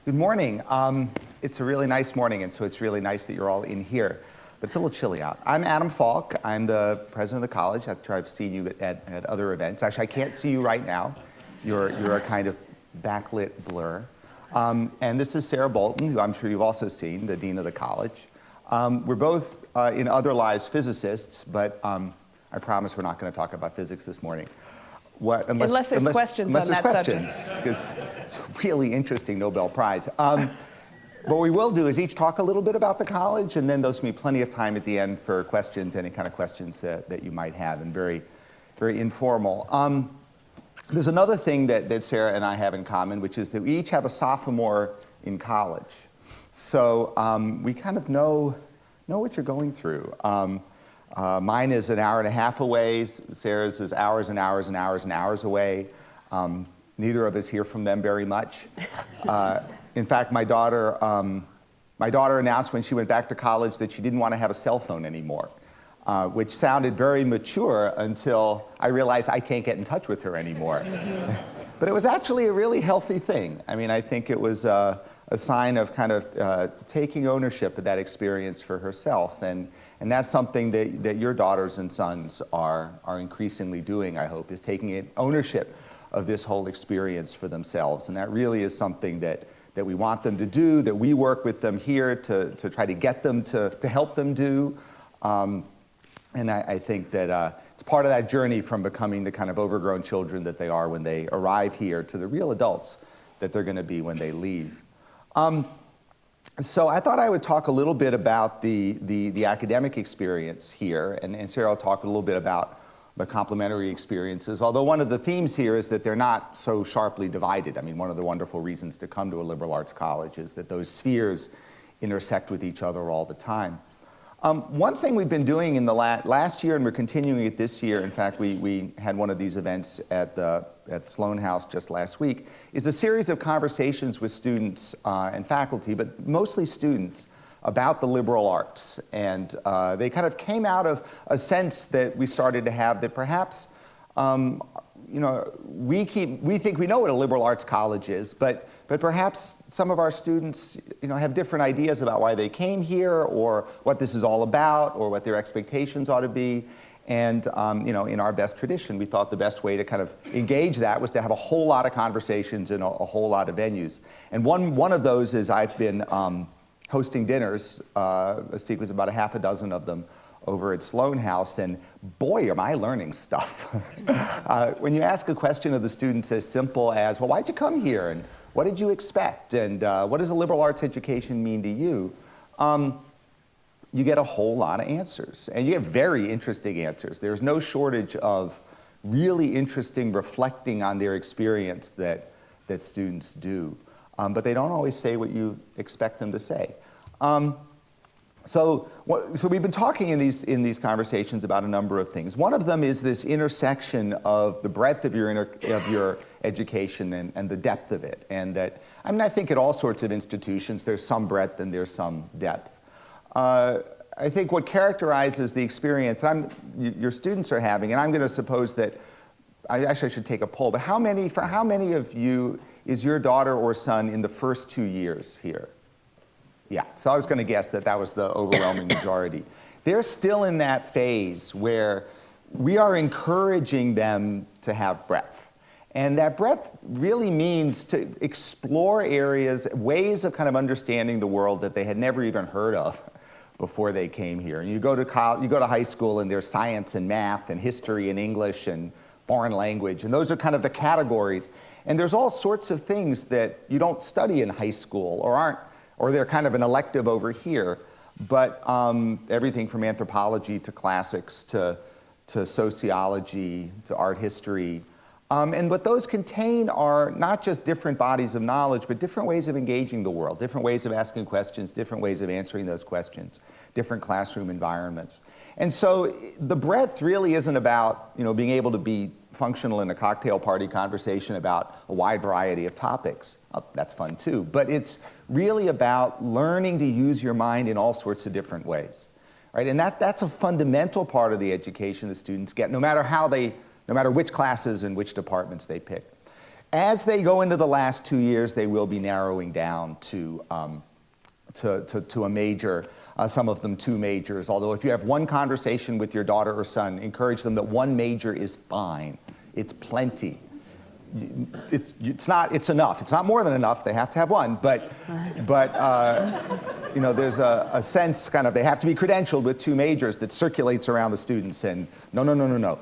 Good morning. It's a really nice morning, and so it's really nice that you're all in here. But it's a little chilly out. I'm Adam Falk. I'm the president of the college. I'm sure I've seen you at other events. Actually, I can't see you right now. You're a kind of backlit blur. And this is Sarah Bolton, who I'm sure you've also seen, the dean of the college. We're both, in other lives, physicists, but I promise we're not going to talk about physics this morning. Unless there's questions on that questions, because it's a really interesting Nobel Prize. What we will do is each talk a little bit about the college, and then there's going to be plenty of time at the end for questions, any kind of questions that you might have, and very, very informal. There's another thing that Sarah and I have in common, which is that we each have a sophomore in college. So we kind of know what you're going through. Mine is an hour and a half away. Sarah's is hours and hours and hours and hours away. Neither of us hear from them very much. In fact, my daughter announced when she went back to college that she didn't want to have a cell phone anymore, which sounded very mature until I realized I can't get in touch with her anymore. But it was actually a really healthy thing. I mean, I think it was a sign of kind of taking ownership of that experience for herself. And that's something that your daughters and sons are increasingly doing, I hope, is taking ownership of this whole experience for themselves. And that really is something that we want them to do, that we work with them here to try to get them to help them do. And I think that it's part of that journey from becoming the kind of overgrown children that they are when they arrive here to the real adults that they're going to be when they leave. So I thought I would talk a little bit about the academic experience here, and Sarah will talk a little bit about the complementary experiences, although one of the themes here is that they're not so sharply divided. I mean, one of the wonderful reasons to come to a liberal arts college is that those spheres intersect with each other all the time. One thing we've been doing in the last year, and we're continuing it this year, in fact, we had one of these events at Sloan House just last week, is a series of conversations with students and faculty, but mostly students, about the liberal arts. And they kind of came out of a sense that we started to have that perhaps, we think we know what a liberal arts college is, but perhaps some of our students, have different ideas about why they came here, or what this is all about, or what their expectations ought to be. And in our best tradition, we thought the best way to kind of engage that was to have a whole lot of conversations in a whole lot of venues. And one of those is I've been hosting dinners, a sequence of about a half a dozen of them over at Sloan House, and boy, am I learning stuff. When you ask a question of the students as simple as, well, why'd you come here? And what did you expect? And what does a liberal arts education mean to you? You get a whole lot of answers, and you get very interesting answers. There's no shortage of really interesting reflecting on their experience that students do, but they don't always say what you expect them to say. So we've been talking in these conversations about a number of things. One of them is this intersection of the breadth of your education and the depth of it, and that I think at all sorts of institutions there's some breadth and there's some depth. I think what characterizes the experience your students are having, and I'm going to suppose that I should take a poll, but for how many of you is your daughter or son in the first 2 years here? Yeah, so I was going to guess that was the overwhelming majority. They're still in that phase where we are encouraging them to have breadth. And that breadth really means to explore areas, ways of kind of understanding the world that they had never even heard of before they came here. And you go to high school, and there's science and math and history and English and foreign language, and those are kind of the categories. And there's all sorts of things that you don't study in high school or they're kind of an elective over here, but everything from anthropology to classics to sociology to art history. And what those contain are not just different bodies of knowledge, but different ways of engaging the world, different ways of asking questions, different ways of answering those questions, different classroom environments. And so the breadth really isn't about being able to be functional in a cocktail party conversation about a wide variety of topics. That's fun too, but it's really about learning to use your mind in all sorts of different ways, right? And that's a fundamental part of the education the students get, no matter which classes and which departments they pick. As they go into the last 2 years, they will be narrowing down to a major, some of them 2 majors. Although if you have one conversation with your daughter or son, encourage them that 1 major is fine. It's plenty. It's enough. It's not more than enough. They have to have 1, but you know, there's a sense kind of they have to be credentialed with 2 majors that circulates around the students, and no.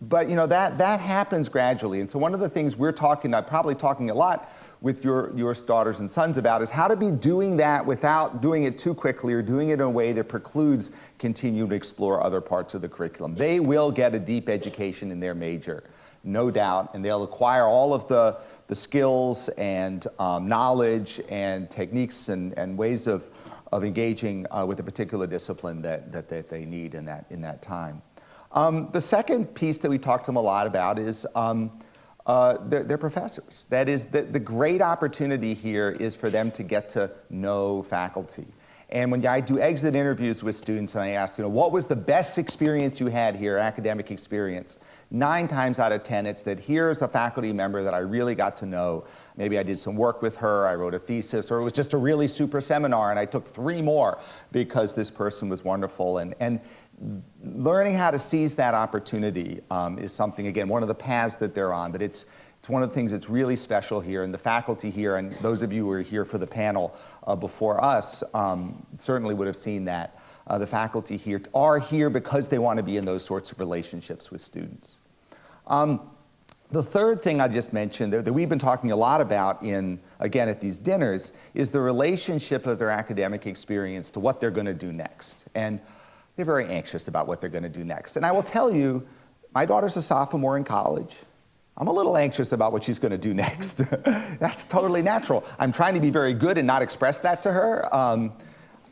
But you know, that happens gradually, and so one of the things we're probably talking a lot with your daughters and sons about is how to be doing that without doing it too quickly or doing it in a way that precludes continuing to explore other parts of the curriculum. They will get a deep education in their major, no doubt, and they'll acquire all of the skills and knowledge and techniques and ways of engaging with a particular discipline that they need in that time. The second piece that we talk to them a lot about is their professors. That is, the great opportunity here is for them to get to know faculty. And when I do exit interviews with students and I ask, you know, what was the best experience you had here, academic experience? 9 times out of 10, it's that here's a faculty member that I really got to know. Maybe I did some work with her, I wrote a thesis, or it was just a really super seminar and I took 3 more because this person was wonderful. And learning how to seize that opportunity is something, again, one of the paths that they're on, but it's one of the things that's really special here, and the faculty here, and those of you who are here for the panel before us certainly would have seen that. The faculty here are here because they want to be in those sorts of relationships with students. The third thing I just mentioned that we've been talking a lot about again, at these dinners is the relationship of their academic experience to what they're going to do next. And they're very anxious about what they're going to do next. And I will tell you, my daughter's a sophomore in college. I'm a little anxious about what she's going to do next. That's totally natural. I'm trying to be very good and not express that to her. I'm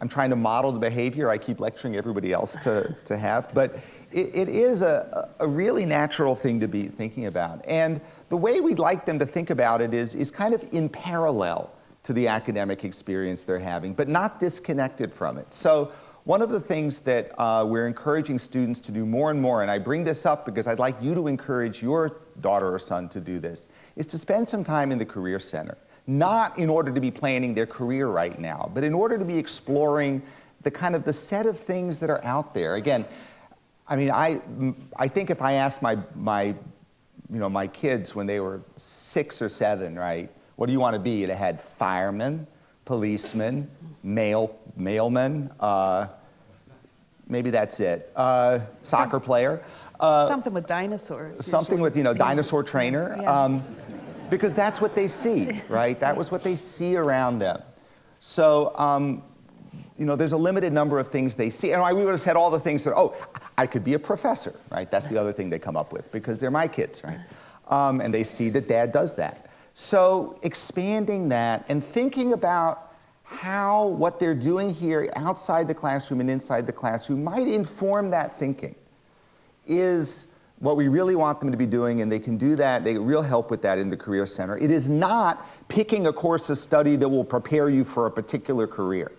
trying to model the behavior I keep lecturing everybody else to have. But it is a really natural thing to be thinking about. And the way we'd like them to think about it is kind of in parallel to the academic experience they're having, but not disconnected from it. So one of the things that we're encouraging students to do more and more, and I bring this up because I'd like you to encourage your daughter or son to do this, is to spend some time in the Career Center. Not in order to be planning their career right now, but in order to be exploring the set of things that are out there. Again, I mean, I think if I asked my kids when they were 6 or 7, right, what do you want to be? It had fireman, policeman, mailman, maybe that's it. Soccer player. Something with dinosaurs. Something with, dinosaur trainer. Yeah. Because that's what they see, right? That was what they see around them. So, there's a limited number of things they see. And we would have said all the things that, I could be a professor, right? That's the other thing they come up with because they're my kids, right? And they see that dad does that. So expanding that and thinking about how what they're doing here outside the classroom and inside the classroom might inform that thinking is what we really want them to be doing, and they can do that. They get real help with that in the Career Center. It is not picking a course of study that will prepare you for a particular career,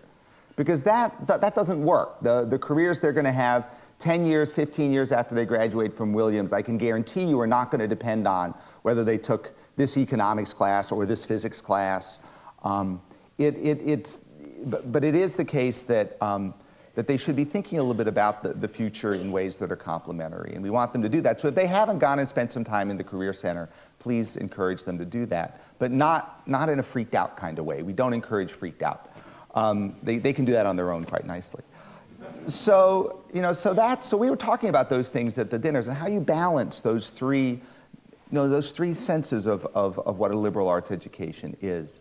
because that doesn't work. The careers they're going to have 10 years, 15 years after they graduate from Williams, I can guarantee you are not going to depend on whether they took this economics class or this physics class. But it is the case that they should be thinking a little bit about the future in ways that are complementary. And we want them to do that. So if they haven't gone and spent some time in the Career Center, please encourage them to do that. But not in a freaked out kind of way. We don't encourage freaked out. They can do that on their own quite nicely. So we were talking about those things at the dinners and how you balance those three senses of what a liberal arts education is.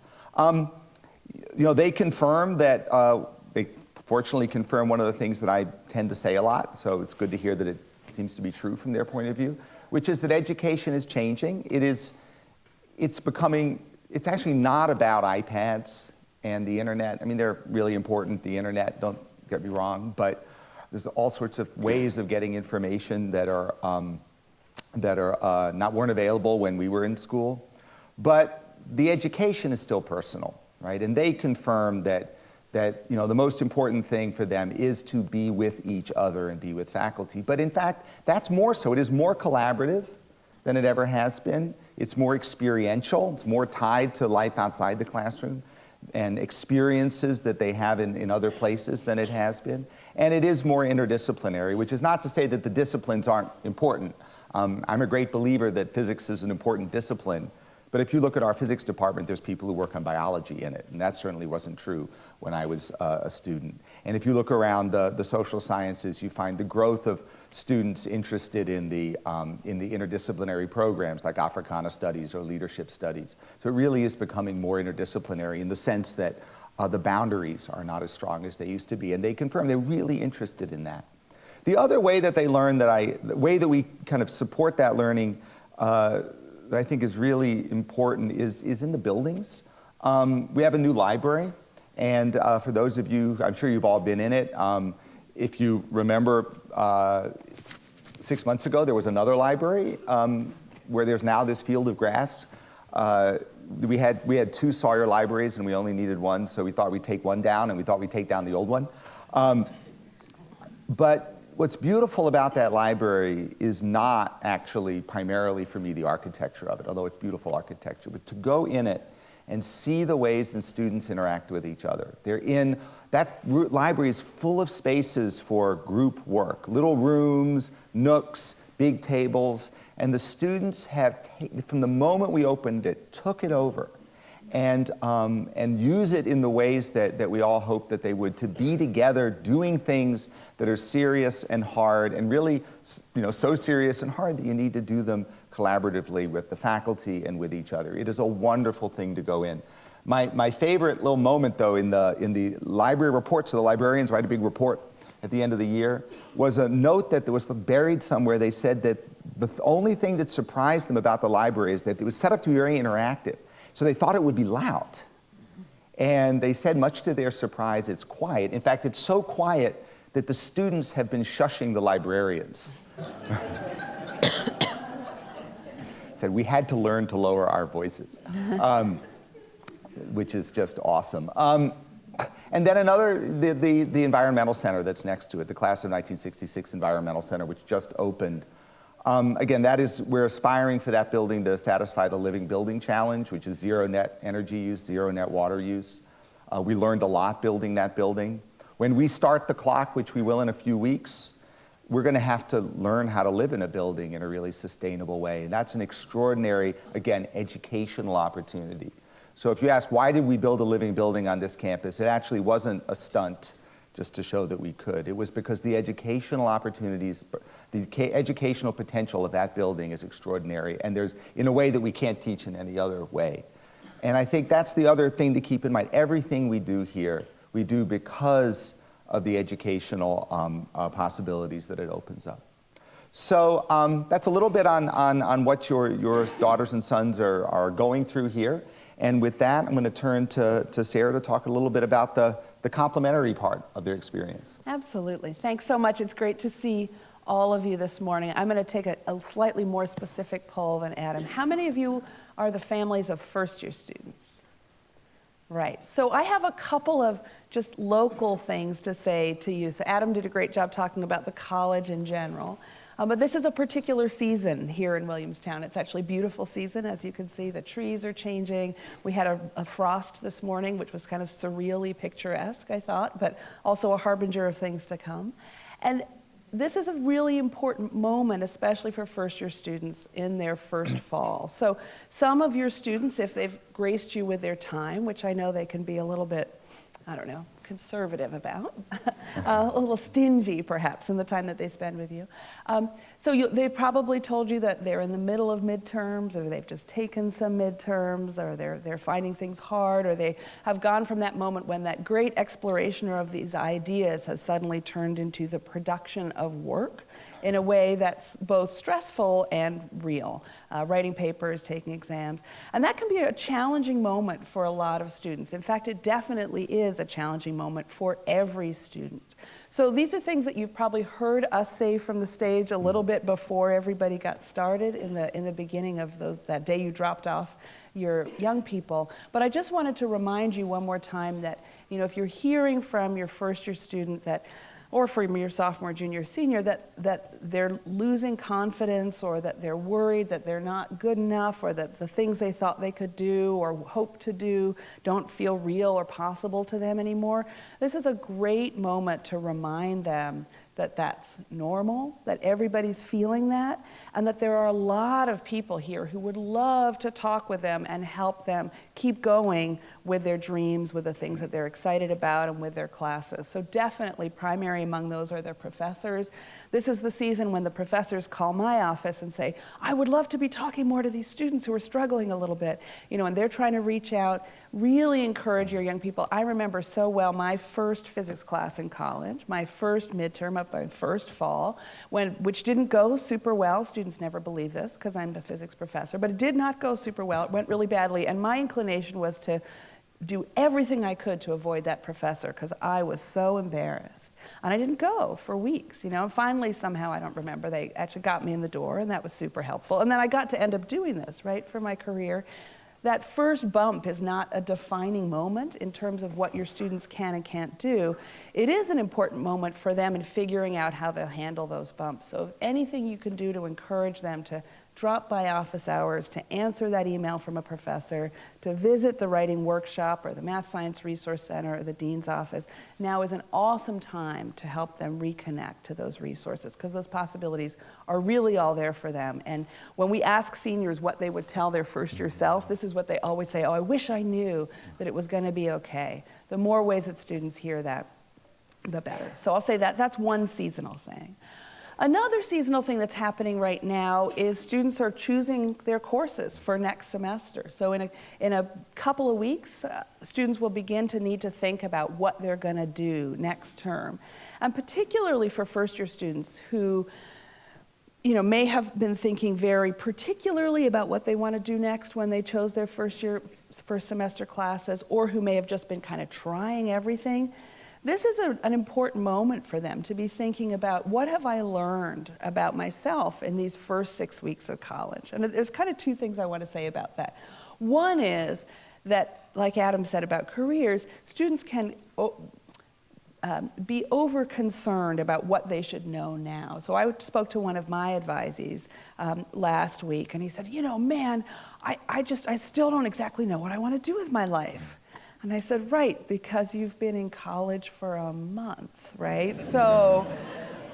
They confirm that, they fortunately confirm one of the things that I tend to say a lot, so it's good to hear that it seems to be true from their point of view, which is that education is changing. It's actually not about iPads and the internet. I mean, they're really important, the internet, don't get me wrong, but there's all sorts of ways of getting information that weren't available when we were in school. But the education is still personal, right? And they confirm that the most important thing for them is to be with each other and be with faculty. But in fact, that's more so. It is more collaborative. than it ever has been. It's more experiential. It's more tied to life outside the classroom and experiences that they have in other places than it has been. And it is more interdisciplinary, which is not to say that the disciplines aren't important. I'm a great believer that physics is an important discipline. But if you look at our physics department, there's people who work on biology in it, and that certainly wasn't true when I was a student. And if you look around the social sciences, you find the growth of students interested in the interdisciplinary programs like Africana studies or leadership studies. So it really is becoming more interdisciplinary in the sense that the boundaries are not as strong as they used to be, and they confirm they're really interested in that. The other way that they learn, the way that we kind of support that learning that I think is really important is in the buildings. We have a new library, and for those of you, I'm sure you've all been in it. If you remember, 6 months ago there was another library where there's now this field of grass. We had 2 Sawyer libraries and we only needed 1, so we thought we'd take 1 down, and we thought we'd take down the old one. But what's beautiful about that library is not actually primarily for me the architecture of it, although it's beautiful architecture, but to go in it and see the ways that students interact with each other. That library is full of spaces for group work, little rooms, nooks, big tables, and the students have, from the moment we opened it, took it over and use it in the ways that we all hope that they would, to be together doing things that are serious and hard, and really, so serious and hard that you need to do them collaboratively with the faculty and with each other. It is a wonderful thing to go in. My favorite little moment, though, in the library report, so the librarians write a big report at the end of the year, was a note that was buried somewhere. They said that the only thing that surprised them about the library is that it was set up to be very interactive. So they thought it would be loud. And they said, much to their surprise, it's quiet. In fact, it's so quiet that the students have been shushing the librarians. Said we had to learn to lower our voices, which is just awesome. And then the Environmental Center that's next to it, the Class of 1966 Environmental Center, which just opened. Again, we're aspiring for that building to satisfy the Living Building Challenge, which is zero net energy use, zero net water use. We learned a lot building that building. When we start the clock, which we will in a few weeks, we're going to have to learn how to live in a building in a really sustainable way. And that's an extraordinary, again, educational opportunity. So if you ask, why did we build a living building on this campus? It actually wasn't a stunt just to show that we could. It was because the educational opportunities, the educational potential of that building is extraordinary, and there's in a way that we can't teach in any other way. And I think that's the other thing to keep in mind. Everything we do here, we do because of the educational possibilities that it opens up. So that's a little bit on what your daughters and sons are going through here. And with that, I'm going to turn to Sarah to talk a little bit about the complementary part of their experience. Absolutely. Thanks so much. It's great to see all of you this morning. I'm going to take a slightly more specific poll than Adam. How many of you are the families of first-year students? Right. So I have a couple of just local things to say to you. So Adam did a great job talking about the college in general. But this is a particular season here in Williamstown. It's actually a beautiful season. As you can see, the trees are changing. We had a frost this morning, which was kind of surreally picturesque, I thought, but also a harbinger of things to come. And this is a really important moment, especially for first-year students in their first fall. So some of your students, if they've graced you with their time, which I know they can be a little bit, I don't know, conservative about, a little stingy perhaps in the time that they spend with you. They've probably told you that they're in the middle of midterms, or they've just taken some midterms, or they're finding things hard, or they have gone from that moment when that great exploration of these ideas has suddenly turned into the production of work in a way that's both stressful and real, writing papers, taking exams. And that can be a challenging moment for a lot of students. In fact, it definitely is a challenging moment for every student. So these are things that you've probably heard us say from the stage a little bit before everybody got started in the beginning of that day you dropped off your young people. But I just wanted to remind you one more time that, if you're hearing from your first-year student that, or from your sophomore, junior, senior, that they're losing confidence, or that they're worried that they're not good enough, or that the things they thought they could do or hope to do don't feel real or possible to them anymore, this is a great moment to remind them that that's normal, that everybody's feeling that, and that there are a lot of people here who would love to talk with them and help them keep going with their dreams, with the things that they're excited about, and with their classes. So definitely primary among those are their professors. This is the season when the professors call my office and say, I would love to be talking more to these students who are struggling a little bit, and they're trying to reach out, really encourage your young people. I remember so well my first physics class in college, my first midterm of my first fall, which didn't go super well. Students never believe this because I'm a physics professor, but it did not go super well. It went really badly, and my inclination was to do everything I could to avoid that professor because I was so embarrassed. And I didn't go for weeks, And finally, somehow, I don't remember, they actually got me in the door, and that was super helpful. And then I got to end up doing this, right, for my career. That first bump is not a defining moment in terms of what your students can and can't do. It is an important moment for them in figuring out how they'll handle those bumps. So if anything you can do to encourage them to drop by office hours, to answer that email from a professor, to visit the writing workshop or the Math Science Resource Center or the dean's office, now is an awesome time to help them reconnect to those resources, because those possibilities are really all there for them. And when we ask seniors what they would tell their first-year self, this is what they always say: oh, I wish I knew that it was going to be okay. The more ways that students hear that, the better. So I'll say that that's one seasonal thing. Another seasonal thing that's happening right now is students are choosing their courses for next semester. So in a couple of weeks, students will begin to need to think about what they're going to do next term. And particularly for first-year students who may have been thinking very particularly about what they want to do next when they chose their first semester classes, or who may have just been kind of trying everything. This is an important moment for them to be thinking about, what have I learned about myself in these first 6 weeks of college? And there's kind of two things I want to say about that. One is that, like Adam said about careers, students can be over-concerned about what they should know now. So I spoke to one of my advisees last week, and he said, man, I still don't exactly know what I want to do with my life. And I said, right, because you've been in college for a month, right? So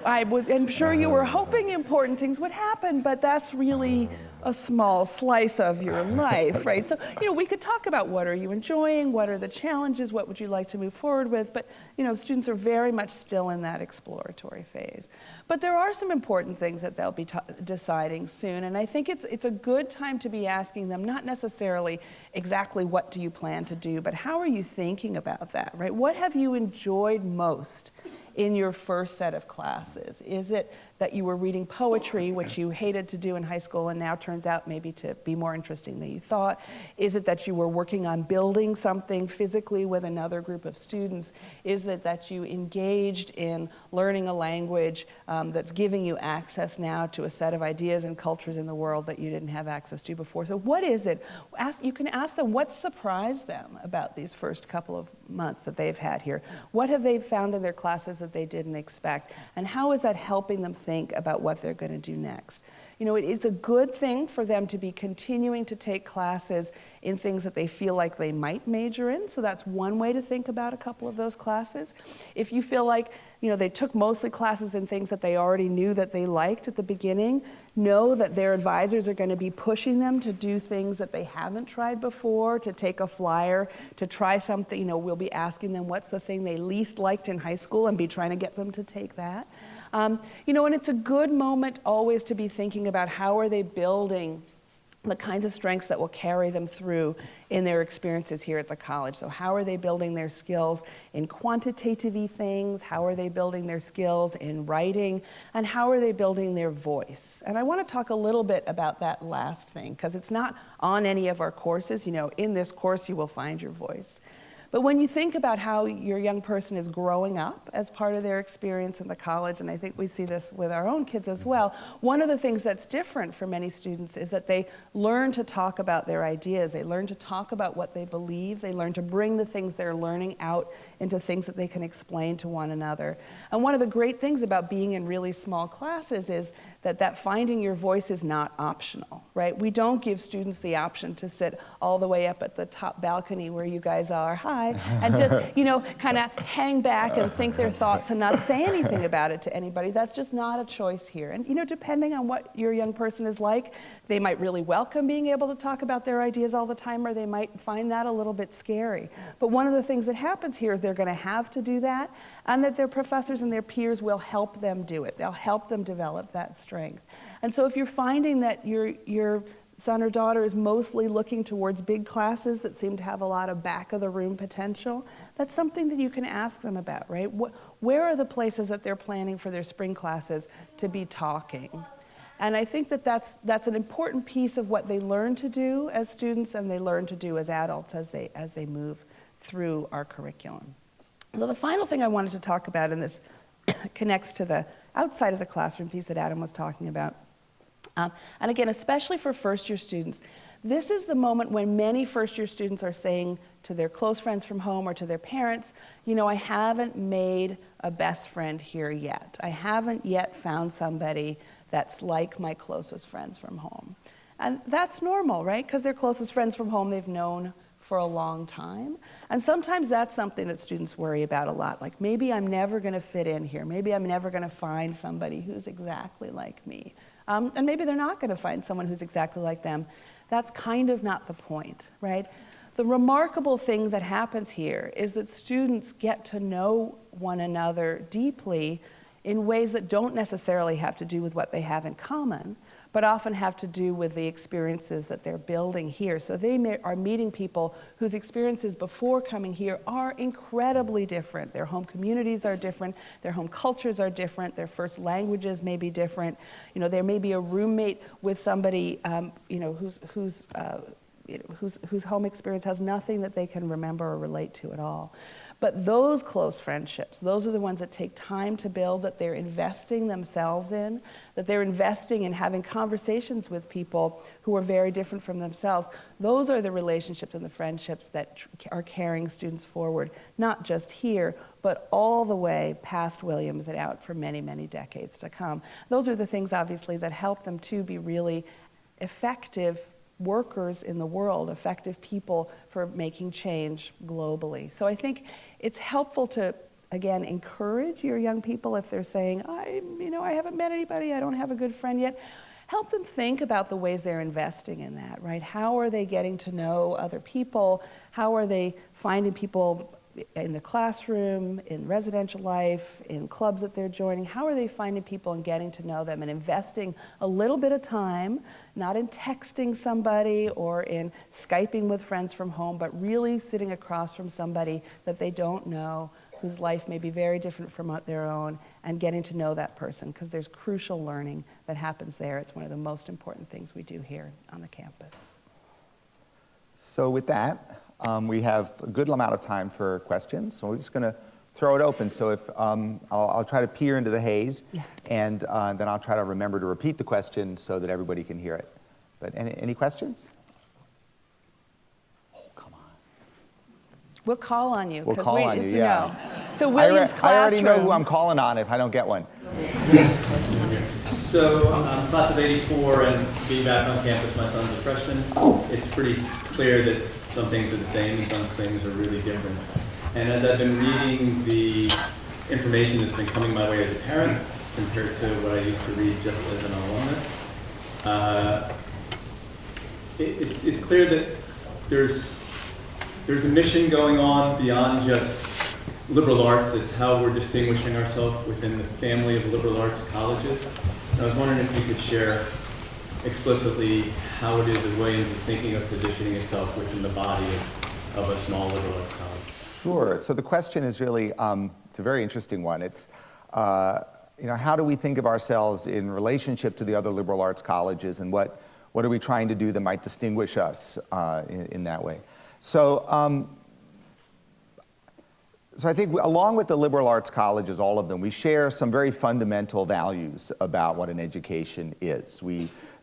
I'm sure you were hoping important things would happen, but that's really a small slice of your life, right? So, we could talk about what are you enjoying, what are the challenges, what would you like to move forward with, but, students are very much still in that exploratory phase. But there are some important things that they'll be deciding soon, and I think it's a good time to be asking them, not necessarily exactly what do you plan to do, but how are you thinking about that, right? What have you enjoyed most in your first set of classes? Is it that you were reading poetry, which you hated to do in high school and now turns out maybe to be more interesting than you thought? Is it that you were working on building something physically with another group of students? Is it that you engaged in learning a language that's giving you access now to a set of ideas and cultures in the world that you didn't have access to before? So what is it? You can ask them what surprised them about these first couple of months that they've had here. What have they found in their classes that they didn't expect? And how is that helping them think about what they're going to do next? It's a good thing for them to be continuing to take classes in things that they feel like they might major in. So that's one way to think about a couple of those classes. If you feel like, they took mostly classes in things that they already knew that they liked at the beginning, know that their advisors are going to be pushing them to do things that they haven't tried before, to take a flyer, to try something. We'll be asking them what's the thing they least liked in high school and be trying to get them to take that. And it's a good moment always to be thinking about how are they building the kinds of strengths that will carry them through in their experiences here at the college. So how are they building their skills in quantitative-y things? How are they building their skills in writing? And how are they building their voice? And I want to talk a little bit about that last thing, because it's not on any of our courses. In this course you will find your voice. But when you think about how your young person is growing up as part of their experience in the college, and I think we see this with our own kids as well, one of the things that's different for many students is that they learn to talk about their ideas, they learn to talk about what they believe, they learn to bring the things they're learning out into things that they can explain to one another. And one of the great things about being in really small classes is that finding your voice is not optional, right? We don't give students the option to sit all the way up at the top balcony where you guys are, hi, and just, kind of hang back and think their thoughts and not say anything about it to anybody. That's just not a choice here. And, depending on what your young person is like, they might really welcome being able to talk about their ideas all the time, or they might find that a little bit scary. But one of the things that happens here is they're going to have to do that, and that their professors and their peers will help them do it. They'll help them develop that strength. And so if you're finding that your son or daughter is mostly looking towards big classes that seem to have a lot of back of the room potential, that's something that you can ask them about, right? Where are the places that they're planning for their spring classes to be talking? And I think that's an important piece of what they learn to do as students and they learn to do as adults as they move through our curriculum. So the final thing I wanted to talk about, and this connects to the outside of the classroom piece that Adam was talking about. And again, especially for first-year students, this is the moment when many first-year students are saying to their close friends from home or to their parents, I haven't made a best friend here yet. I haven't yet found somebody that's like my closest friends from home. And that's normal, right? Because their closest friends from home they've known for a long time. And sometimes that's something that students worry about a lot. Like, maybe I'm never going to fit in here. Maybe I'm never going to find somebody who's exactly like me. And maybe they're not going to find someone who's exactly like them. That's kind of not the point, right? The remarkable thing that happens here is that students get to know one another deeply in ways that don't necessarily have to do with what they have in common, but often have to do with the experiences that they're building here. So they are meeting people whose experiences before coming here are incredibly different. Their home communities are different, their home cultures are different, their first languages may be different. There may be a roommate with somebody whose home experience has nothing that they can remember or relate to at all. But those close friendships, those are the ones that take time to build, that they're investing themselves in, that they're investing in having conversations with people who are very different from themselves. Those are the relationships and the friendships that are carrying students forward, not just here, but all the way past Williams and out for many, many decades to come. Those are the things, obviously, that help them to be really effective workers in the world, effective people for making change globally. So I think it's helpful to, again, encourage your young people if they're saying, I haven't met anybody, I don't have a good friend yet. Help them think about the ways they're investing in that, right? How are they getting to know other people? How are they finding people in the classroom, in residential life, in clubs that they're joining? How are they finding people and getting to know them and investing a little bit of time, not in texting somebody or in Skyping with friends from home, but really sitting across from somebody that they don't know, whose life may be very different from their own, and getting to know that person, because there's crucial learning that happens there. It's one of the most important things we do here on the campus. So with that, we have a good amount of time for questions, so we're just going to throw it open. So if I'll try to peer into the haze, and then I'll try to remember to repeat the question so that everybody can hear it. But any questions? Oh, come on. We'll call on you. We'll call on you, yeah. It's a Williams classroom. I already know who I'm calling on if I don't get one. Yes. So, class of '84, and being back on campus, my son's a freshman. It's pretty clear that some things are the same and some things are really different. And as I've been reading the information that's been coming my way as a parent compared to what I used to read just as an alumnus, it's clear that there's a mission going on beyond just liberal arts. It's how we're distinguishing ourselves within the family of liberal arts colleges. And I was wondering if you could share explicitly how it is that Williams is thinking of positioning itself within the body of a small liberal arts college. Sure. So the question is really, it's a very interesting one. It's, how do we think of ourselves in relationship to the other liberal arts colleges, and what are we trying to do that might distinguish us in that way? So So I think along with the liberal arts colleges, all of them, we share some very fundamental values about what an education is.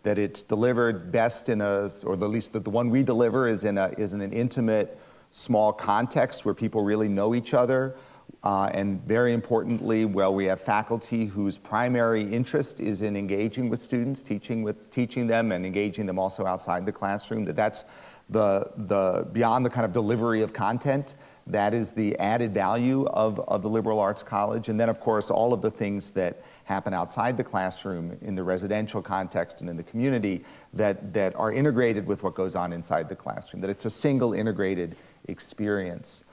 That it's delivered best in or at least the one we deliver is in an intimate, small context where people really know each other. And very importantly, we have faculty whose primary interest is in engaging with students, teaching them and engaging them also outside the classroom. That's beyond the kind of delivery of content. That is the added value of the liberal arts college. And then, of course, all of the things that happen outside the classroom in the residential context and in the community that are integrated with what goes on inside the classroom, that it's a single integrated experience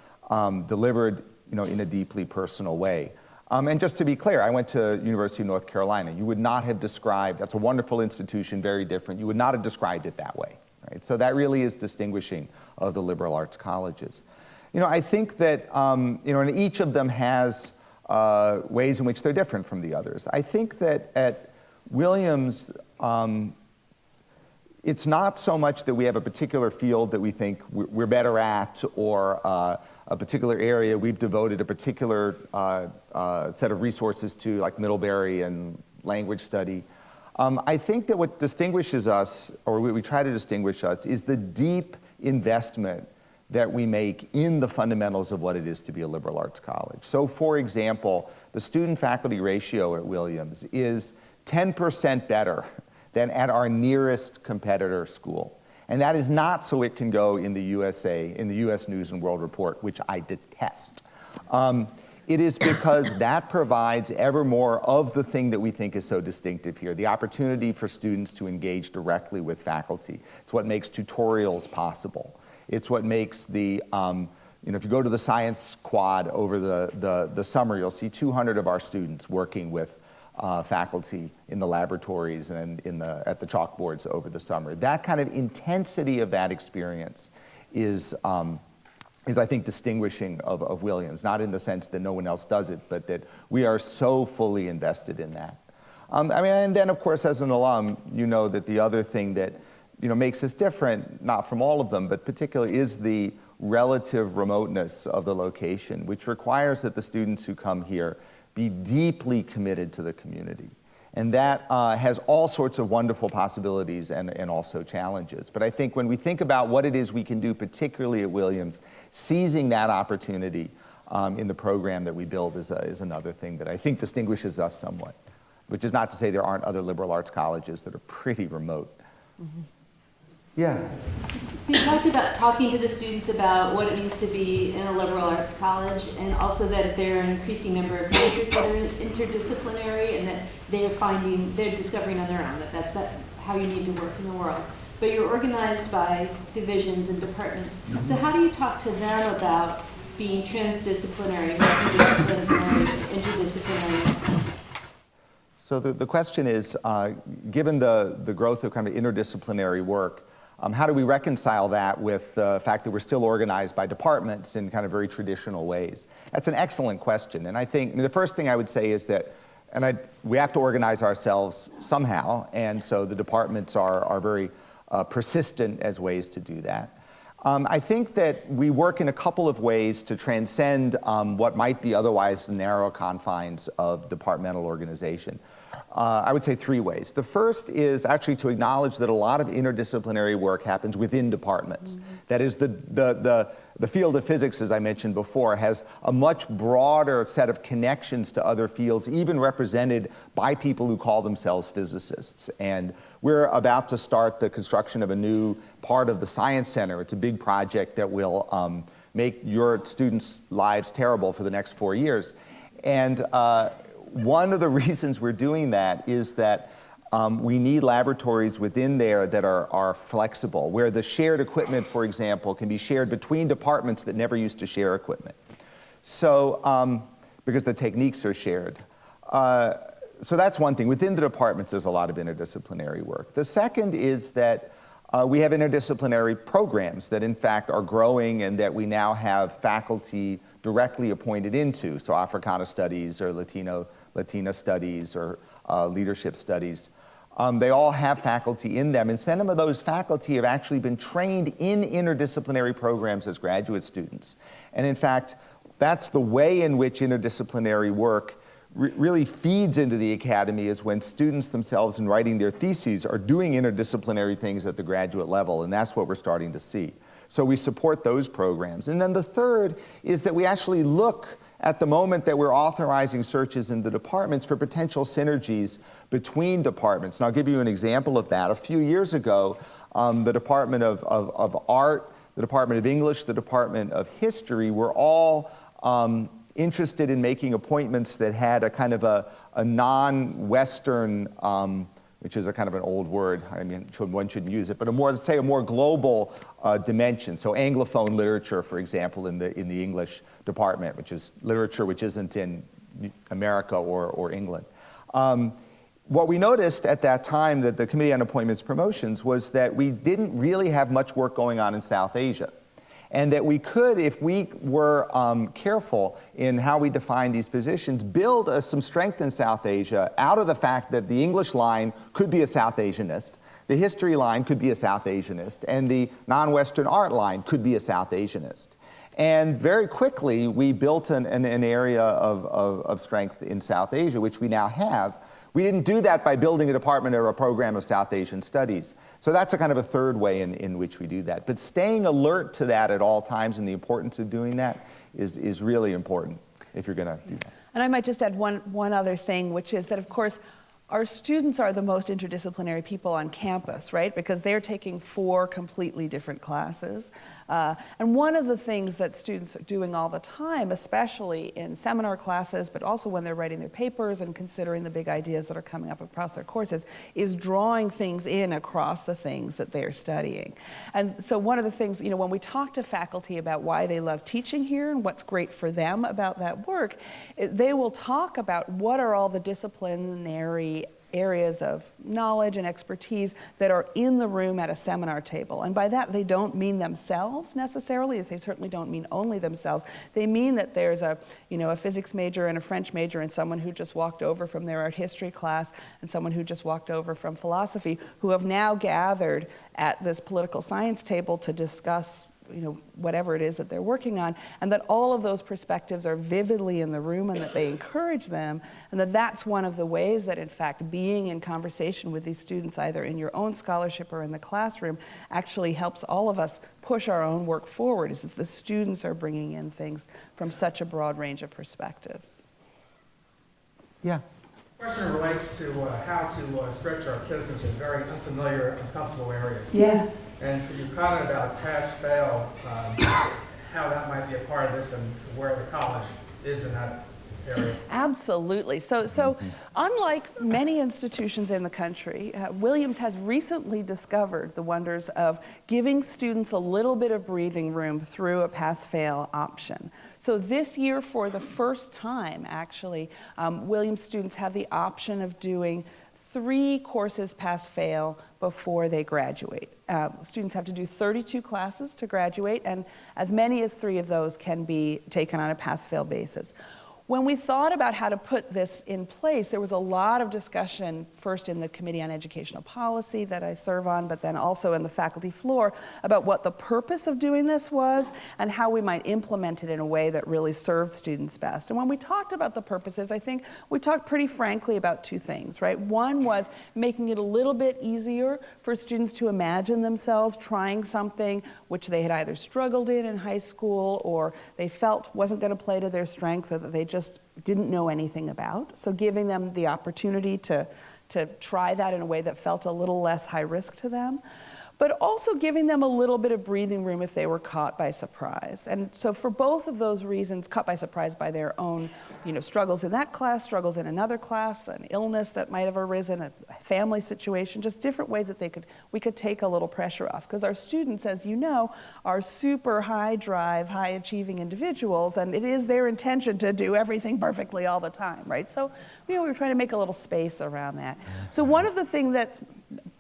delivered in a deeply personal way. And just to be clear, I went to University of North Carolina. You would not have described, that's a wonderful institution, very different. You would not have described it that way, right? So that really is distinguishing of the liberal arts colleges. I think that, and each of them has ways in which they're different from the others. I think that at Williams, it's not so much that we have a particular field that we think we're better at or a particular area we've devoted a particular set of resources to, like Middlebury and language study. I think that what distinguishes us, or we try to distinguish us, is the deep investment that we make in the fundamentals of what it is to be a liberal arts college. So for example, the student-faculty ratio at Williams is 10% better than at our nearest competitor school. And that is not so it can go in the USA, in the US News and World Report, which I detest. It is because that provides ever more of the thing that we think is so distinctive here, the opportunity for students to engage directly with faculty. It's what makes tutorials possible. It's what makes the, if you go to the science quad over the summer, you'll see 200 of our students working with faculty in the laboratories and at the chalkboards over the summer. That kind of intensity of that experience is I think, distinguishing of Williams, not in the sense that no one else does it, but that we are so fully invested in that. And then, of course, as an alum, you know that the other thing that makes us different, not from all of them, but particularly is the relative remoteness of the location, which requires that the students who come here be deeply committed to the community. And that has all sorts of wonderful possibilities and also challenges. But I think when we think about what it is we can do, particularly at Williams, seizing that opportunity in the program that we build is another thing that I think distinguishes us somewhat, which is not to say there aren't other liberal arts colleges that are pretty remote. Mm-hmm. Yeah. You talked about talking to the students about what it means to be in a liberal arts college, and also that there are an increasing number of majors that are interdisciplinary, and that they're discovering on their own that that's how you need to work in the world. But you're organized by divisions and departments. Mm-hmm. So how do you talk to them about being transdisciplinary, multidisciplinary, interdisciplinary? So the question is, given the growth of kind of interdisciplinary work, how do we reconcile that with the fact that we're still organized by departments in kind of very traditional ways? That's an excellent question. And I think the first thing I would say is that we have to organize ourselves somehow, and so the departments are very persistent as ways to do that. I think that we work in a couple of ways to transcend what might be otherwise the narrow confines of departmental organization. I would say three ways. The first is actually to acknowledge that a lot of interdisciplinary work happens within departments. Mm-hmm. That is, the field of physics, as I mentioned before, has a much broader set of connections to other fields, even represented by people who call themselves physicists. And we're about to start the construction of a new part of the Science Center. It's a big project that will make your students' lives terrible for the next 4 years. And one of the reasons we're doing that is that we need laboratories within there that are flexible, where the shared equipment, for example, can be shared between departments that never used to share equipment. So, because the techniques are shared. So that's one thing. Within the departments, there's a lot of interdisciplinary work. The second is that we have interdisciplinary programs that, in fact, are growing and that we now have faculty directly appointed into, so Africana Studies or Latina Studies or Leadership Studies. They all have faculty in them, and some of those faculty have actually been trained in interdisciplinary programs as graduate students. And in fact, that's the way in which interdisciplinary work really feeds into the academy, is when students themselves, in writing their theses, are doing interdisciplinary things at the graduate level, and that's what we're starting to see. So we support those programs. And then the third is that we actually look at the moment that we're authorizing searches in the departments for potential synergies between departments. And I'll give you an example of that. A few years ago, the Department of Art, the Department of English, the Department of History were all interested in making appointments that had a kind of a non-Western, which is a kind of an old word, I mean, one shouldn't use it, but let's say a more global dimension. So Anglophone literature, for example, in the English department, which is literature which isn't in America or England. What we noticed at that time, that the Committee on Appointments Promotions, was that we didn't really have much work going on in South Asia. And that we could, if we were careful in how we define these positions, build some strength in South Asia out of the fact that the English line could be a South Asianist, the history line could be a South Asianist, and the non-Western art line could be a South Asianist. And very quickly, we built an area of strength in South Asia, which we now have. We didn't do that by building a department or a program of South Asian studies. So that's a kind of a third way in which we do that. But staying alert to that at all times, and the importance of doing that is really important if you're going to do that. And I might just add one other thing, which is that, of course, our students are the most interdisciplinary people on campus, right? Because they're taking 4 completely different classes. And one of the things that students are doing all the time, especially in seminar classes, but also when they're writing their papers and considering the big ideas that are coming up across their courses, is drawing things in across the things that they're studying. And so one of the things, you know, when we talk to faculty about why they love teaching here and what's great for them about that work, they will talk about what are all the disciplinary areas of knowledge and expertise that are in the room at a seminar table. And by that, they don't mean themselves necessarily. They certainly don't mean only themselves. They mean that there's a physics major and a French major and someone who just walked over from their art history class and someone who just walked over from philosophy, who have now gathered at this political science table to discuss whatever it is that they're working on, and that all of those perspectives are vividly in the room and that they encourage them, and that's one of the ways that, in fact, being in conversation with these students, either in your own scholarship or in the classroom, actually helps all of us push our own work forward, is that the students are bringing in things from such a broad range of perspectives. Yeah. The question relates to how to stretch our kids in very unfamiliar, uncomfortable areas. Yeah. And for your comment about PassFail, how that might be a part of this and where the college is in that area. Absolutely. So unlike many institutions in the country, Williams has recently discovered the wonders of giving students a little bit of breathing room through a PassFail option. So this year, for the first time, actually, Williams students have the option of doing 3 courses PassFail before they graduate. Students have to do 32 classes to graduate, and as many as 3 of those can be taken on a PassFail basis. When we thought about how to put this in place, there was a lot of discussion, first in the Committee on Educational Policy that I serve on, but then also in the faculty floor, about what the purpose of doing this was and how we might implement it in a way that really served students best. And when we talked about the purposes, I think we talked pretty frankly about 2 things, right? One was making it a little bit easier for students to imagine themselves trying something which they had either struggled in high school or they felt wasn't going to play to their strength, or that they just didn't know anything about. So giving them the opportunity to try that in a way that felt a little less high risk to them, but also giving them a little bit of breathing room if they were caught by surprise. And so for both of those reasons, caught by surprise by their own struggles in that class, struggles in another class, an illness that might have arisen, a family situation, just different ways that we could take a little pressure off. Because our students, as you know, are super high drive, high achieving individuals, and it is their intention to do everything perfectly all the time, right? So we were trying to make a little space around that. So one of the things that's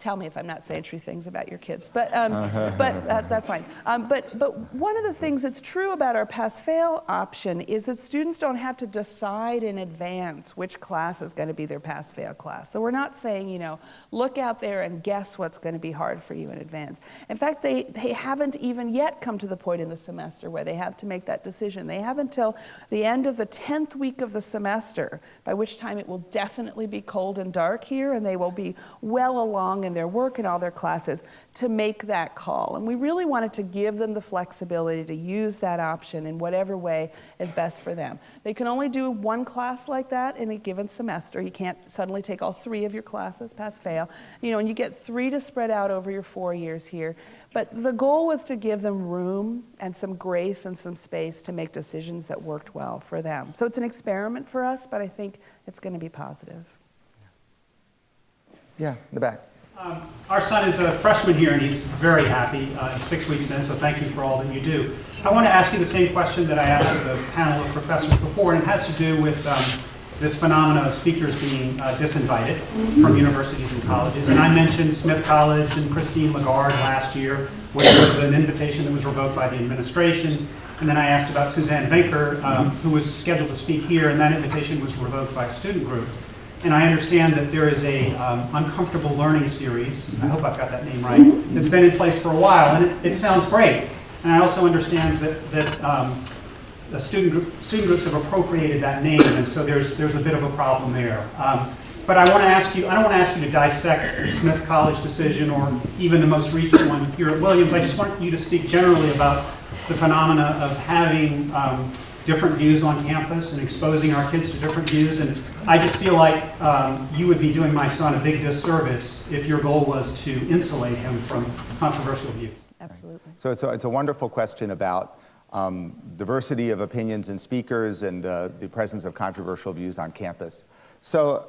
Tell me if I'm not saying true things about your kids, but that's fine. But one of the things that's true about our pass-fail option is that students don't have to decide in advance which class is going to be their pass-fail class. So we're not saying, you know, look out there and guess what's going to be hard for you in advance. In fact, they haven't even yet come to the point in the semester where they have to make that decision. They have until the end of the 10th week of the semester, by which time it will definitely be cold and dark here, and they will be well along in their work and all their classes to make that call. And we really wanted to give them the flexibility to use that option in whatever way is best for them. They can only do one class like that in a given semester. You can't suddenly take all 3 of your classes, pass-fail. You know, and you get 3 to spread out over your 4 years here. But the goal was to give them room and some grace and some space to make decisions that worked well for them. So it's an experiment for us, but I think it's going to be positive. Yeah, in the back. Our son is a freshman here, and he's very happy. 6 weeks in, so thank you for all that you do. I want to ask you the same question that I asked the panel of professors before, and it has to do with this phenomenon of speakers being disinvited from universities and colleges. And I mentioned Smith College and Christine Lagarde last year, which was an invitation that was revoked by the administration. And then I asked about Suzanne Vinker, who was scheduled to speak here, and that invitation was revoked by a student group. And I understand that there is a uncomfortable learning series, I hope I've got that name right, that's been in place for a while, and it sounds great. And I also understand that the student groups have appropriated that name, and so there's a bit of a problem there. But I want to ask you, I don't want to ask you to dissect the Smith College decision or even the most recent one here at Williams. I just want you to speak generally about the phenomena of having different views on campus and exposing our kids to different views. And I just feel like you would be doing my son a big disservice if your goal was to insulate him from controversial views. Absolutely. So it's a wonderful question about diversity of opinions and speakers and the presence of controversial views on campus. So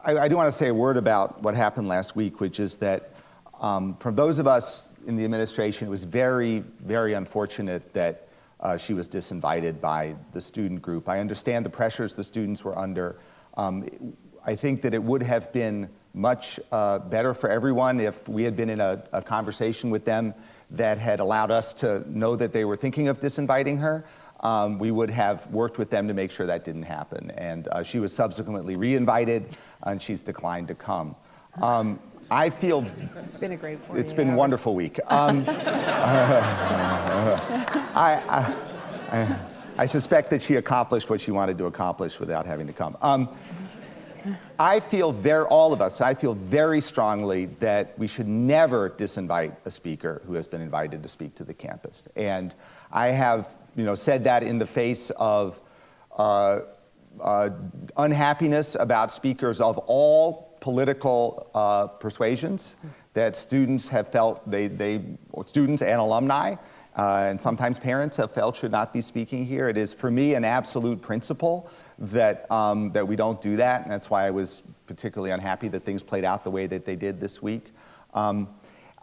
I do want to say a word about what happened last week, which is that from those of us in the administration, it was very, very unfortunate that she was disinvited by the student group. I understand the pressures the students were under. I think that it would have been much better for everyone if we had been in a conversation with them that had allowed us to know that they were thinking of disinviting her. We would have worked with them to make sure that didn't happen. And she was subsequently re-invited, and she's declined to come. I feel it's been a great 48 It's been a hours. wonderful week. I suspect that she accomplished what she wanted to accomplish without having to come. I feel I feel very strongly that we should never disinvite a speaker who has been invited to speak to the campus. And I have, said that in the face of unhappiness about speakers of all political persuasions that students have felt students and alumni and sometimes parents have felt should not be speaking here. It is for me an absolute principle that we don't do that, and that's why I was particularly unhappy that things played out the way that they did this week.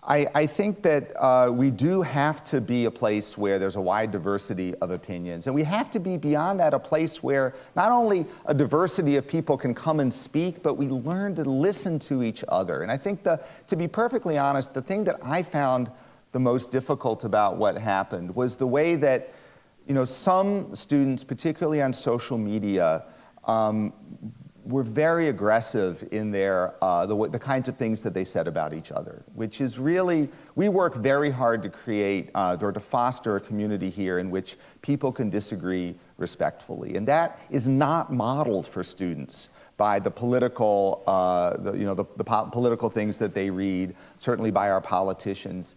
I think that we do have to be a place where there's a wide diversity of opinions, and we have to be beyond that a place where not only a diversity of people can come and speak, but we learn to listen to each other. And I think, to be perfectly honest, the thing that I found the most difficult about what happened was the way that some students, particularly on social media, were very aggressive in their the kinds of things that they said about each other, which is really, we work very hard to create or to foster a community here in which people can disagree respectfully, and that is not modeled for students by the political political things that they read, certainly by our politicians.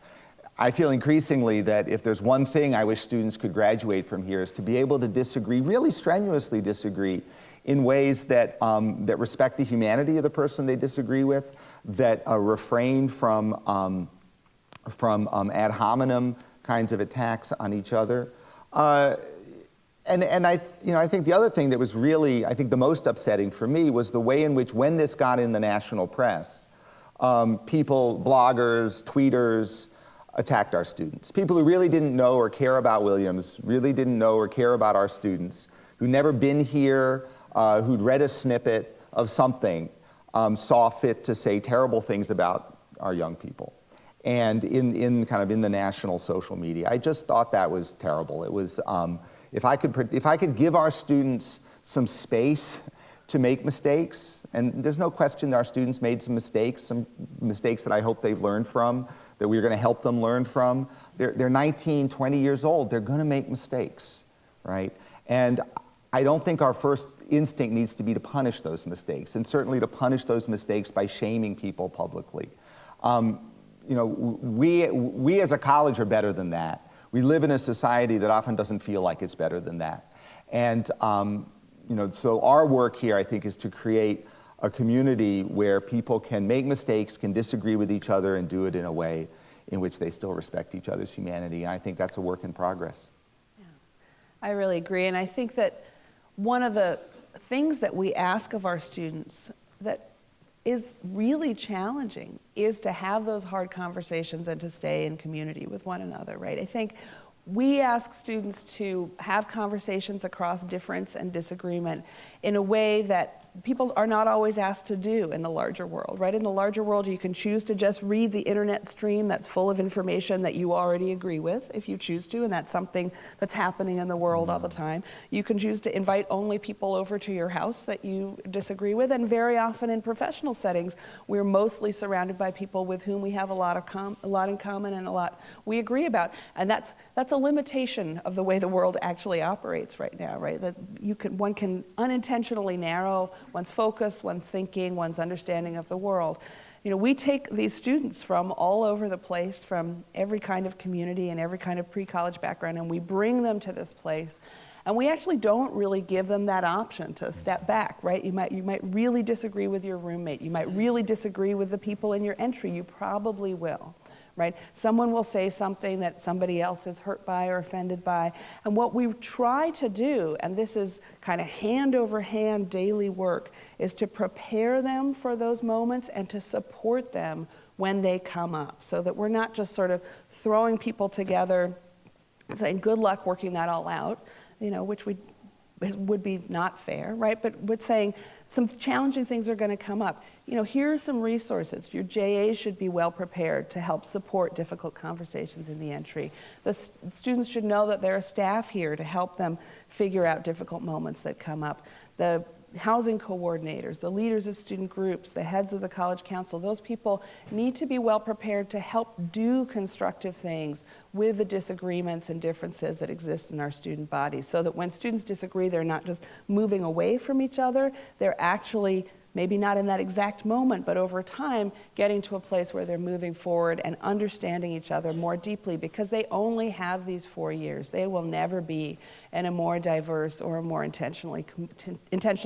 I feel increasingly that if there's one thing I wish students could graduate from here is to be able to disagree, really strenuously disagree, in ways that respect the humanity of the person they disagree with, that refrain from ad hominem kinds of attacks on each other. And I think the other thing that was really, I think, the most upsetting for me was the way in which, when this got in the national press, people, bloggers, tweeters, attacked our students. People who really didn't know or care about Williams, really didn't know or care about our students, who'd never been here, who'd read a snippet of something, saw fit to say terrible things about our young people. And in the national social media. I just thought that was terrible. It was, if I could give our students some space to make mistakes, and there's no question that our students made some mistakes that I hope they've learned from, that we're gonna help them learn from. They're 19, 20 years old, they're gonna make mistakes, right? And I don't think our first instinct needs to be to punish those mistakes, and certainly to punish those mistakes by shaming people publicly. You know, we as a college are better than that. We live in a society that often doesn't feel like it's better than that. And you know, so our work here, I think, is to create a community where people can make mistakes, can disagree with each other, and do it in a way in which they still respect each other's humanity. And I think that's a work in progress. Yeah. I really agree. And I think that one of the things that we ask of our students that is really challenging is to have those hard conversations and to stay in community with one another, right? I think we ask students to have conversations across difference and disagreement in a way that people are not always asked to do in the larger world, right? In the larger world, you can choose to just read the internet stream that's full of information that you already agree with, if you choose to, and that's something that's happening in the world all the time. You can choose to invite only people over to your house that you disagree with, and very often in professional settings, we're mostly surrounded by people with whom we have a lot in common and a lot we agree about, and that's a limitation of the way the world actually operates right now, right? That one can unintentionally narrow one's focus, one's thinking, one's understanding of the world. You know, we take these students from all over the place, from every kind of community and every kind of pre-college background, and we bring them to this place. And we actually don't really give them that option to step back, right? You might really disagree with your roommate. You might really disagree with the people in your entry. You probably will. Right? Someone will say something that somebody else is hurt by or offended by. And what we try to do, and this is kind of hand over hand daily work, is to prepare them for those moments and to support them when they come up, so that we're not just sort of throwing people together and saying, good luck working that all out, you know, which would be not fair, right? But saying some challenging things are going to come up. You know, here are some resources. Your JAs should be well prepared to help support difficult conversations in the entry. The students should know that there are staff here to help them figure out difficult moments that come up. The housing coordinators, the leaders of student groups, the heads of the college council, those people need to be well prepared to help do constructive things with the disagreements and differences that exist in our student bodies, so that when students disagree, they're not just moving away from each other, they're actually, maybe not in that exact moment, but over time, getting to a place where they're moving forward and understanding each other more deeply, because they only have these 4 years. They will never be in a more diverse or a more intentional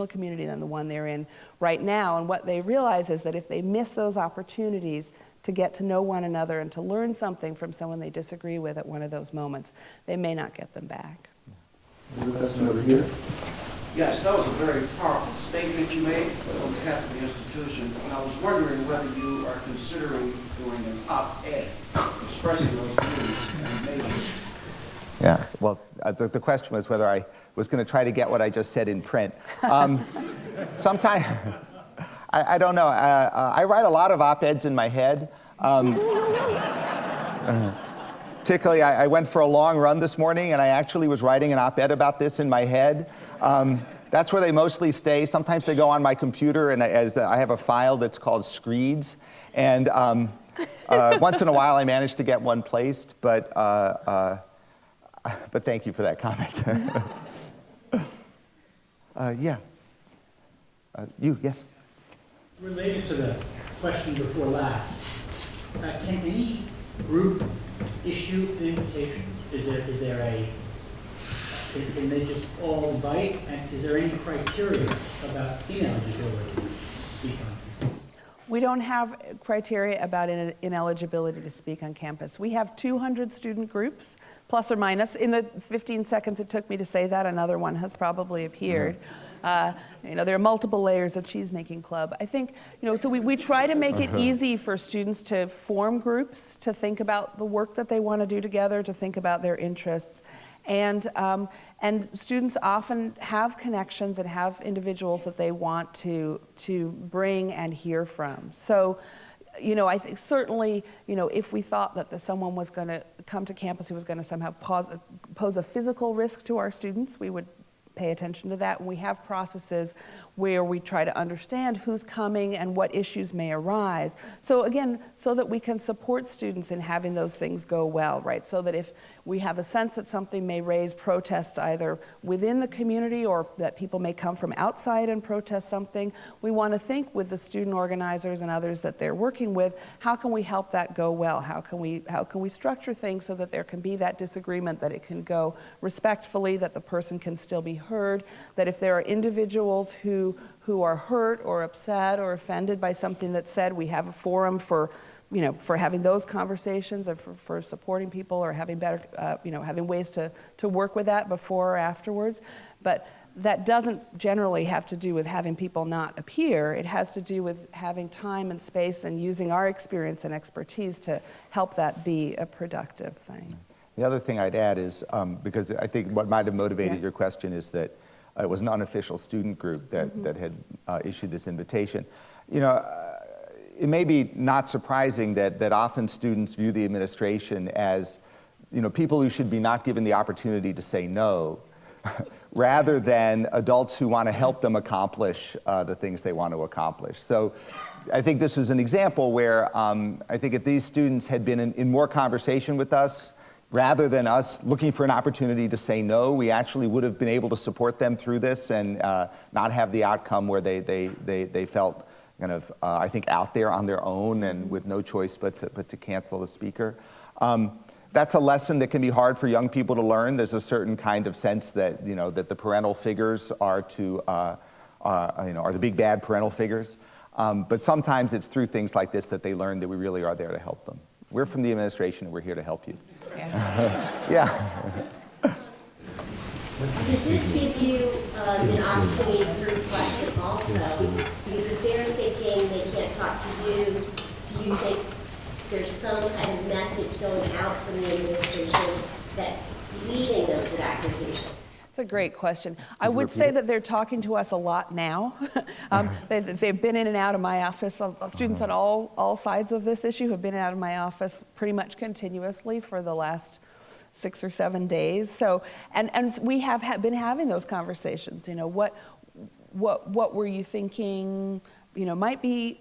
community than the one they're in right now. And what they realize is that if they miss those opportunities to get to know one another and to learn something from someone they disagree with at one of those moments, they may not get them back. There's a question over here. Yes, that was a very powerful statement you made on behalf of the institution. And I was wondering whether you are considering doing an op-ed, expressing those views and majors. Yeah, well, the question was whether I was going to try to get what I just said in print. Sometime, I don't know. I write a lot of op-eds in my head. Particularly, I went for a long run this morning, and I actually was writing an op-ed about this in my head. That's where they mostly stay. Sometimes they go on my computer, and I have a file that's called Screeds. And once in a while, I manage to get one placed, but thank you for that comment. Yeah. Yes? Related to the question before last, can any group issue an invitation? Is there a, can they just all invite? And is there any criteria about ineligibility to speak on campus? We don't have criteria about ineligibility to speak on campus. We have 200 student groups, plus or minus. In the 15 seconds it took me to say that, another one has probably appeared. You know, there are multiple layers of cheese-making club. I think, you know, so we try to make it easy for students to form groups, to think about the work that they want to do together, to think about their interests. And students often have connections and have individuals that they want to bring and hear from. So you know, I think certainly, you know, if we thought that someone was going to come to campus who was going to somehow pose a physical risk to our students, we would pay attention to that. And we have processes where we try to understand who's coming and what issues may arise. So again, so that we can support students in having those things go well, right? So that if we have a sense that something may raise protests either within the community or that people may come from outside and protest something, we want to think with the student organizers and others that they're working with, how can we help that go well? How can we structure things so that there can be that disagreement, that it can go respectfully, that the person can still be heard, that if there are individuals who are hurt or upset or offended by something that's said, we have a forum for, you know, for having those conversations and for supporting people or having better, you know, having ways to work with that before or afterwards. But that doesn't generally have to do with having people not appear. It has to do with having time and space and using our experience and expertise to help that be a productive thing. The other thing I'd add is, because I think what might have motivated your question is that it was an unofficial student group that had issued this invitation. You know, it may be not surprising that often students view the administration as, you know, people who should be not given the opportunity to say no, rather than adults who want to help them accomplish the things they want to accomplish. So I think this is an example where I think if these students had been in more conversation with us, rather than us looking for an opportunity to say no, we actually would have been able to support them through this and not have the outcome where they felt kind of, I think, out there on their own and with no choice but to cancel the speaker. That's a lesson that can be hard for young people to learn. There's a certain kind of sense that, you know, that the parental figures are the big bad parental figures. But sometimes it's through things like this that they learn that we really are there to help them. We're from the administration and we're here to help you. Yeah. Does this give you an opportunity for reflection also? Because if they're thinking they can't talk to you, do you think there's some kind of message going out from the administration that's leading them to that conclusion? It's a great question. I would say that they're talking to us a lot now. They've been in and out of my office. Students on all sides of this issue have been in and out of my office pretty much continuously for the last 6 or 7 days. So, and we have been having those conversations. You know, what were you thinking? You know, might be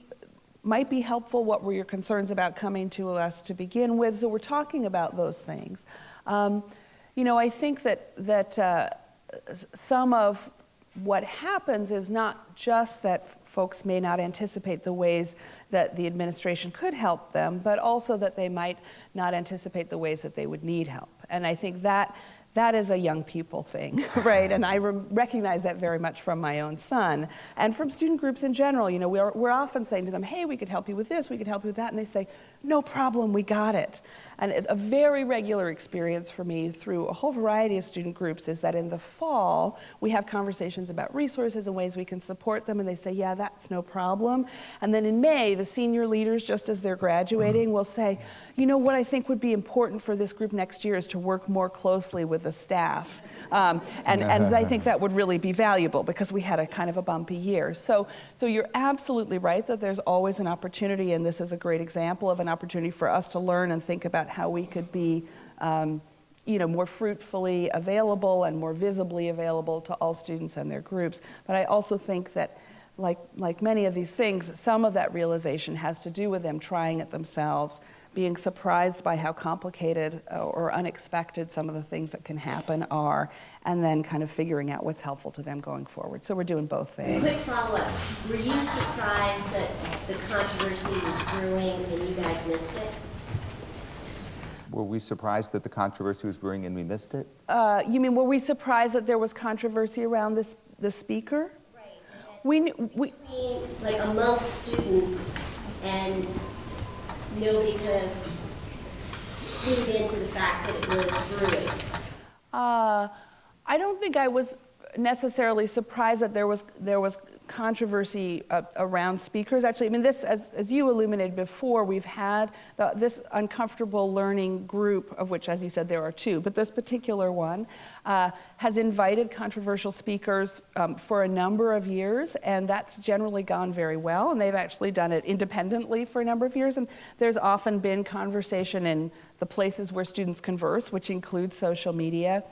helpful. What were your concerns about coming to us to begin with? So we're talking about those things. You know, I think that some of what happens is not just that folks may not anticipate the ways that the administration could help them, but also that they might not anticipate the ways that they would need help. And I think that is a young people thing, right? And I recognize that very much from my own son and from student groups in general. You know, we're often saying to them, hey, we could help you with this, we could help you with that, and they say, no problem, we got it. And a very regular experience for me through a whole variety of student groups is that in the fall, we have conversations about resources and ways we can support them, and they say, yeah, that's no problem. And then in May, the senior leaders, just as they're graduating, will say, you know, what I think would be important for this group next year is to work more closely with the staff. And I think that would really be valuable because we had a kind of a bumpy year. So you're absolutely right that there's always an opportunity, and this is a great example of an opportunity for us to learn and think about how we could be you know, more fruitfully available and more visibly available to all students and their groups. But I also think that like many of these things, some of that realization has to do with them trying it themselves, being surprised by how complicated or unexpected some of the things that can happen are, and then kind of figuring out what's helpful to them going forward. So we're doing both things. Quick follow-up. Were you surprised that the controversy was brewing and you guys missed it? Were we surprised that the controversy was brewing and we missed it? You mean, were we surprised that there was controversy around the speaker? Right. We Between, like, amongst students, and nobody kind of clued into the fact that it was brewing. I don't think I was necessarily surprised that there was controversy around speakers. Actually, I mean, this, as you illuminated before, we've had this uncomfortable learning group, of which, as you said, there are two, but this particular one has invited controversial speakers for a number of years, and that's generally gone very well, and they've actually done it independently for a number of years, and there's often been conversation in the places where students converse, which includes social media,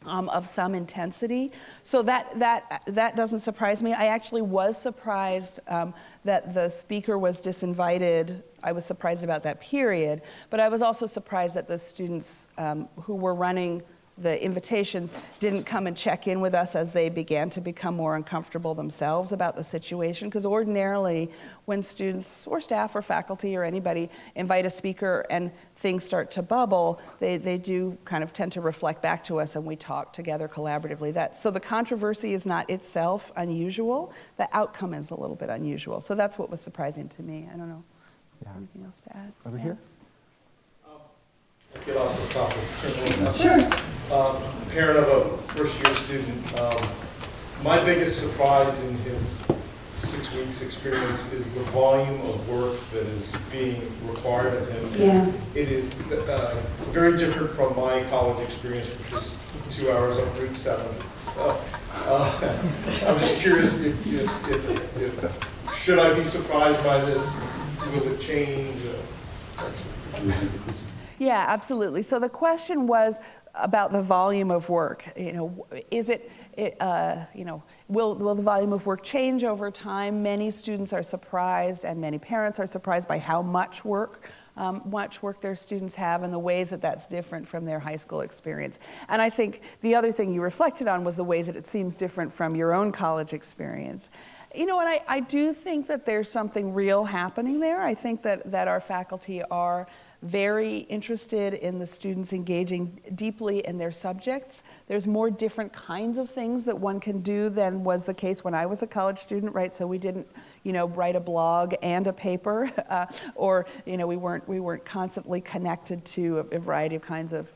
of some intensity. So that doesn't surprise me. I actually was surprised that the speaker was disinvited. I was surprised about that period, but I was also surprised that the students who were running the invitations didn't come and check in with us as they began to become more uncomfortable themselves about the situation, because ordinarily when students or staff or faculty or anybody invite a speaker and things start to bubble, they do kind of tend to reflect back to us and we talk together collaboratively. So the controversy is not itself unusual, the outcome is a little bit unusual. So that's what was surprising to me. I don't know, anything else to add? Over here? Get off this topic. Sure. Parent of a first-year student. My biggest surprise in his 6 weeks experience is the volume of work that is being required of him. Yeah. It is very different from my college experience, which was 2 hours up Route 7. So, I'm just curious if should I be surprised by this? Will it change? Yeah, absolutely. So the question was about the volume of work. Is will the volume of work change over time? Many students are surprised, and many parents are surprised by how much work their students have, and the ways that that's different from their high school experience. And I think the other thing you reflected on was the ways that it seems different from your own college experience. And I do think that there's something real happening there. I think that our faculty are very interested in the students engaging deeply in their subjects. There's more different kinds of things that one can do than was the case when I was a college student, right? So we didn't, write a blog and a paper, or we weren't constantly connected to a variety of kinds of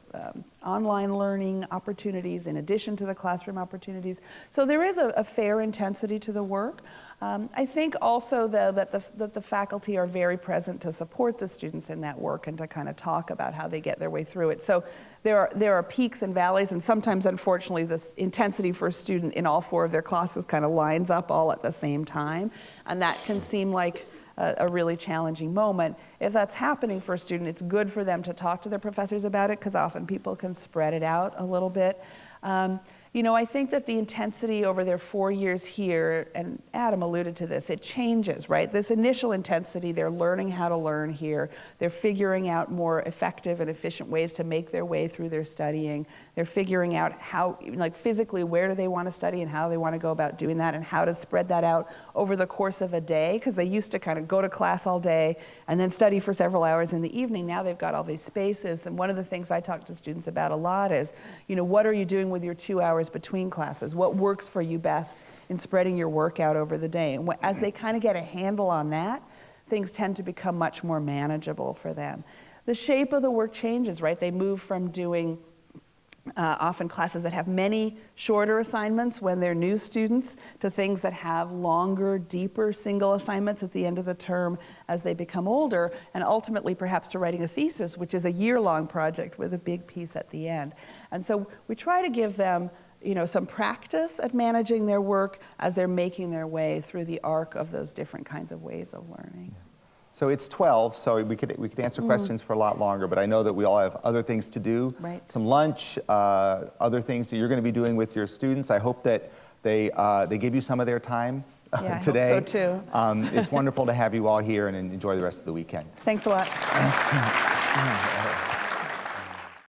online learning opportunities in addition to the classroom opportunities. So there is a fair intensity to the work. I think also, though, that the faculty are very present to support the students in that work and to kind of talk about how they get their way through it. So there are peaks and valleys, and sometimes, unfortunately, this intensity for a student in all 4 of their classes kind of lines up all at the same time, and that can seem like a really challenging moment. If that's happening for a student, it's good for them to talk to their professors about it, because often people can spread it out a little bit. I think that the intensity over their 4 years here, and Adam alluded to this, it changes, right? This initial intensity, they're learning how to learn here. They're figuring out more effective and efficient ways to make their way through their studying. They're figuring out how, physically, where do they want to study and how they want to go about doing that, and how to spread that out over the course of a day, because they used to kind of go to class all day and then study for several hours in the evening. Now they've got all these spaces, and one of the things I talk to students about a lot is, what are you doing with your 2 hours between classes? What works for you best in spreading your work out over the day? And as they kind of get a handle on that, things tend to become much more manageable for them. The shape of the work changes, right? They move from doing often classes that have many shorter assignments when they're new students to things that have longer, deeper single assignments at the end of the term as they become older, and ultimately perhaps to writing a thesis, which is a year-long project with a big piece at the end. And so we try to give them some practice at managing their work as they're making their way through the arc of those different kinds of ways of learning. So it's 12, so we could answer questions for a lot longer, but I know that we all have other things to do. Right. Some lunch, other things that you're going to be doing with your students. I hope that they give you some of their time today. I hope so too. It's wonderful to have you all here, and enjoy the rest of the weekend. Thanks a lot.